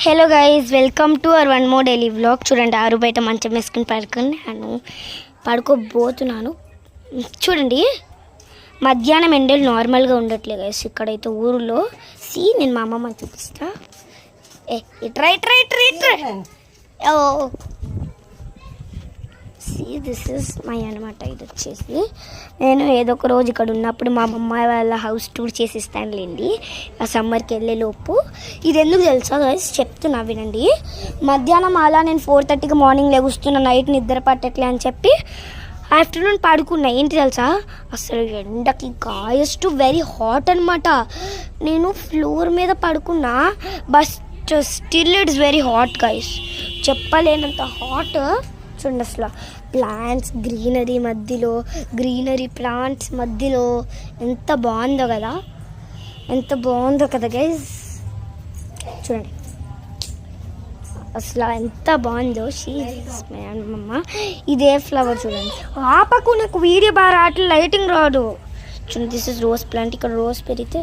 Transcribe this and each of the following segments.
Hello guys, welcome to our one more daily vlog. చూడండి, ఆరు బయట మంచం వేసుకుని పడుకోబోతున్నాను. చూడండి, మధ్యాహ్నం ఎండలు నార్మల్గా ఉండట్లే గైస్. ఇక్కడైతే ఊరిలో నేను మా అమ్మమ్మ చూపిస్తా. దిస్ ఇస్ మై అనమాట. ఇది వచ్చేసి నేను ఏదో ఒక రోజు ఇక్కడ ఉన్నప్పుడు మా అమ్మమ్మ వాళ్ళ హౌస్ టూర్ చేసిస్తానులేండి, ఆ సమ్మర్కి వెళ్ళేలోపు. ఇది ఎందుకు తెలుసా గైస్, చెప్తున్నా వినండి. మధ్యాహ్నం అలా నేను 4:30కి మార్నింగ్ లెగుస్తున్నా, నైట్ నిద్ర పట్టట్లే అని చెప్పి ఆఫ్టర్నూన్ పడుకున్నా. ఏంటి తెలుసా, అసలు ఎండకి గాయస్ టు వెరీ హాట్ అనమాట. నేను ఫ్లోర్ మీద పడుకున్నా, but still it's very hot guys. చెప్పలేనంత హాట్. చూడండి, అసలు ప్లాంట్స్ గ్రీనరీ ప్లాంట్స్ మధ్యలో ఎంత బాగుందో కదా, ఎంత బాగుందో కదా గైస్. చూడండి అసలు ఎంత బాగుందో. అమ్మమ్మ ఇదే ఫ్లవర్ చూడండి. ఆపకు, నాకు వీడియో బాగా రావట్లేదు, లైటింగ్ రాదు. చూడండి, దిస్ ఇస్ రోజ్ ప్లాంట్. ఇక్కడ రోజ్ పెరిగితే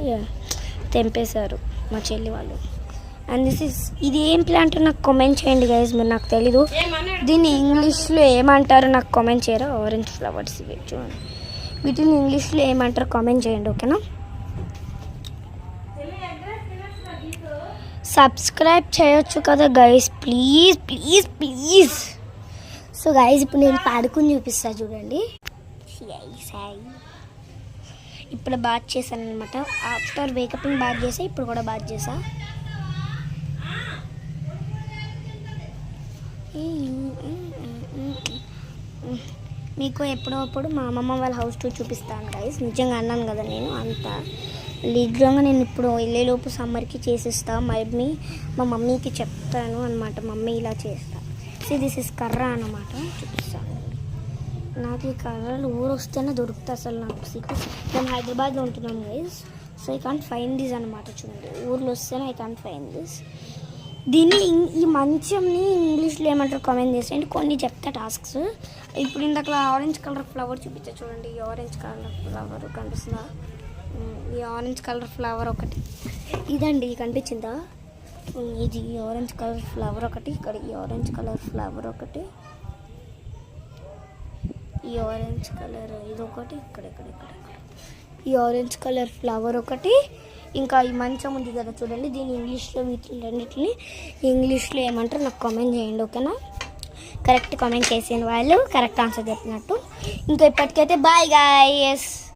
తెంపేశారు మా చెల్లి వాళ్ళు. అండ్ ఇది ఏం ప్లాంట్ నాకు కామెంట్ చేయండి గైస్, మీరు నాకు తెలీదు. దీన్ని ఇంగ్లీష్లో ఏమంటారో నాకు కామెంట్ చేయరా. ఆరెంజ్ ఫ్లవర్స్ ఇవి చూడండి, వీటిని ఇంగ్లీష్లో ఏమంటారో కామెంట్ చేయండి, ఓకేనా. సబ్స్క్రైబ్ చేయొచ్చు కదా guys, please please please. So guys, ఇప్పుడు నేను పాడుకుని చూపిస్తా చూడండి. ఇప్పుడు బాత్ చేశాను అనమాట. ఆఫ్టర్ వేకపింగ్ బాత్ చేసా, ఇప్పుడు కూడా బాత్ చేసా. మీకు ఎప్పుడప్పుడు మా అమ్మమ్మ వాళ్ళ హౌస్ టూర్ చూపిస్తాను గైస్. నిజంగా అన్నాను కదా, నేను అంత లీగ్రంగా నేను ఇప్పుడు వెళ్ళేలోపు సమ్మర్కి చేసిస్తా. మా మమ్మీకి చెప్తాను అనమాట, మమ్మీ ఇలా చేస్తా. దిస్ ఇస్ కర్ర అనమాట, చూపిస్తాను. నాకు ఈ కర్రలు ఊరు వస్తేనే దొరుకుతాయి. అసలు నాకు సిటీ, మేము హైదరాబాద్లో ఉంటున్నాం guys, so I can't find this అనమాట. చూడండి, ఊర్లో వస్తేనే ఐ కాంట్ ఫైండ్ దిస్. దీన్ని ఈ మంచంని ఇంగ్లీష్లో ఏమంటారు కామెంట్ చేసేయండి. కొన్ని చెప్తా టాస్క్స్. ఇప్పుడు ఇందాక ఆరెంజ్ కలర్ ఫ్లవర్ చూపించా చూడండి. ఈ ఆరెంజ్ కలర్ ఫ్లవర్ కనిపిస్తుందా? ఈ ఆరెంజ్ కలర్ ఫ్లవర్ ఒకటి ఇదండి, కనిపించిందా? ఇది ఆరెంజ్ కలర్ ఫ్లవర్ ఒకటి, ఇక్కడ ఈ ఆరెంజ్ కలర్ ఫ్లవర్ ఒకటి, ఈ ఆరెంజ్ కలర్ ఇదొకటి, ఇక్కడ ఈ ఆరెంజ్ కలర్ ఫ్లవర్ ఒకటి, ఇంకా ఈ మంచం ఉంది కదా చూడండి. దీని ఇంగ్లీష్లో వీటిలన్నిటిని ఇంగ్లీష్లో ఏమంటారు నాకు కామెంట్ చేయండి, ఓకేనా. కరెక్ట్ కామెంట్ చేసిన వాళ్ళు కరెక్ట్ ఆన్సర్ చెప్పినట్టు. ఇంకా ఇప్పటికైతే బాయ్ గాయ్స్.